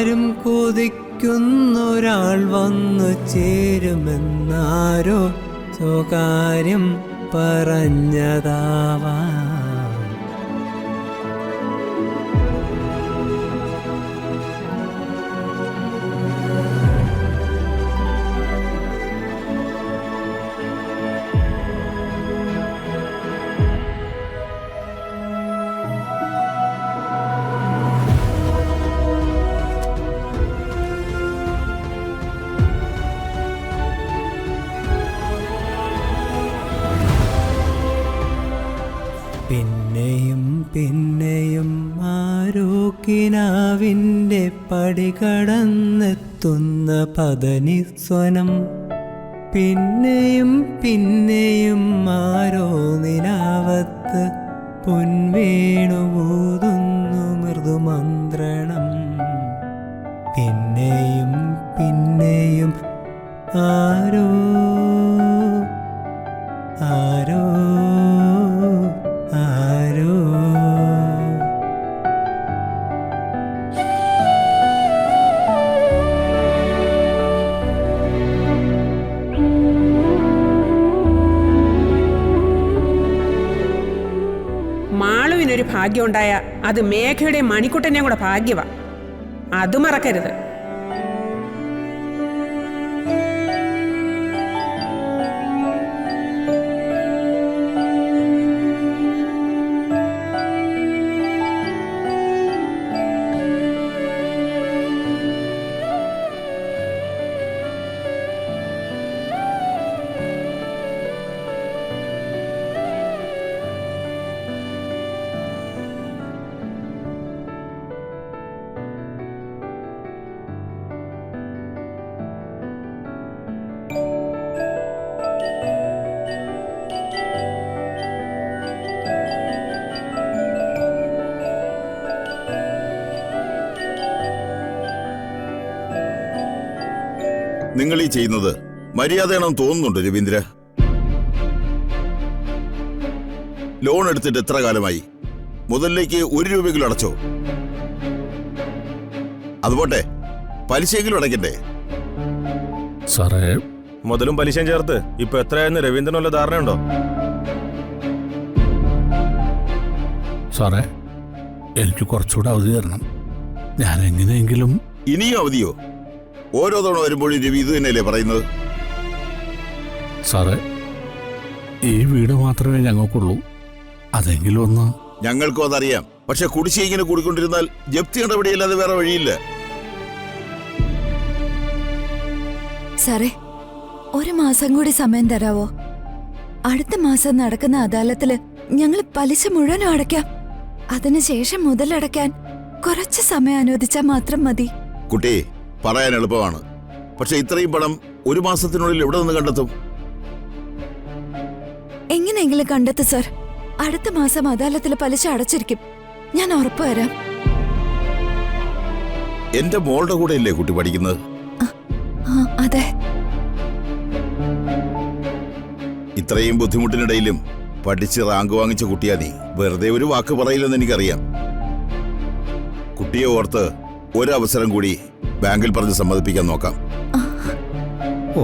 ആരും കൊതിക്കുന്നൊരാൾ വന്നു ചേരുമെന്നാരോ സ്വകാര്യം പറഞ്ഞതാവാം. പിന്നെയും പിന്നെയും ആരോക്കിനാവിൻ്റെ പടി കടന്നെത്തുന്ന പദനിസ്വനം. പിന്നെയും പിന്നെയും ആരോ നിലാവത്ത് പൊൻവേണുവൂതുന്നു മൃദുമന്ത്രണം. പിന്നെയും പിന്നെയും ആരോ ആരോ ആരോ. മാളുവിനൊരു ഭാഗ്യം ഉണ്ടായ അത് മേഘയുടെയും മണിക്കുട്ടനെയും കൂടെ ഭാഗ്യവാ. അത് മറക്കരുത്. നിങ്ങൾ ഈ ചെയ്യുന്നത് മര്യാദയാണെന്ന് തോന്നുന്നുണ്ട് രവീന്ദ്ര. ലോൺ എടുത്തിട്ട് എത്ര കാലമായി? മുതലിലേക്ക് 1 രൂപയെങ്കിലും അടച്ചോ? അതുപോട്ടെ, പലിശയെങ്കിലും അടയ്ക്കണ്ടേ? സാറേ, മുതലും പലിശയും ചേർത്ത് ഇപ്പൊ എത്രയായെന്ന് രവീന്ദ്രനുള്ള ധാരണയുണ്ടോ? സാറേ, എനിക്ക് കുറച്ചുകൂടെ അവധി തരണം. ഞാൻ എങ്ങനെയെങ്കിലും. ഇനിയും അവധിയോ? ഓരോ തവണ വരുമ്പോഴും രവി ഇത് തന്നെയല്ലേ പറയുന്നത്? സാറേ, ഈ വീട് മാത്രമേ ഞങ്ങൾക്കുള്ളൂ. അതെങ്കിലും ഒന്ന്. ഞങ്ങൾക്കും അതറിയാം. പക്ഷെ കുടിശ്ശിക ഇങ്ങനെ കൂടിക്കൊണ്ടിരുന്നാൽ ജപ്തി നടപടിയല്ലാതെ വേറെ വഴിയില്ല. സാറേ, 1 മാസം കൂടി സമയം തരാവോ? അടുത്ത മാസം നടക്കുന്ന അദാലത്തില് ഞങ്ങൾ പലിശ മുഴുവനും അടയ്ക്കാം. അതിനുശേഷം മുതലടയ്ക്കാൻ കുറച്ച് സമയം അനുവദിച്ചാൽ മാത്രം മതി. കുട്ടി, പറയാൻ എളുപ്പമാണ്. പക്ഷെ ഇത്രയും പണം 1 മാസത്തിനുള്ളിൽ എവിടെ നിന്ന് കണ്ടെത്തും? എങ്ങനെയെങ്കിലും കണ്ടെത്തു സർ. അടുത്ത മാസം അദാലത്തിലെ പലിശ അടച്ചിരിക്കും. ഞാൻ ഉറപ്പ് തരാം. എന്റെ മോളുടെ കൂടെ അല്ലേ കുട്ടി പഠിക്കുന്നത്? അതെ. ഇത്രയും ബുദ്ധിമുട്ടിനിടയിലും പഠിച്ച് റാങ്ക് വാങ്ങിച്ച കുട്ടിയാ നീ. വെറുതെ ഒരു വാക്ക് പറയില്ലെന്ന് എനിക്കറിയാം. കുട്ടിയെ ഓർത്ത് ഒരവസരം കൂടി ബാങ്കിൽ പറഞ്ഞ് സമ്മതിപ്പിക്കാൻ നോക്കാം. ഓ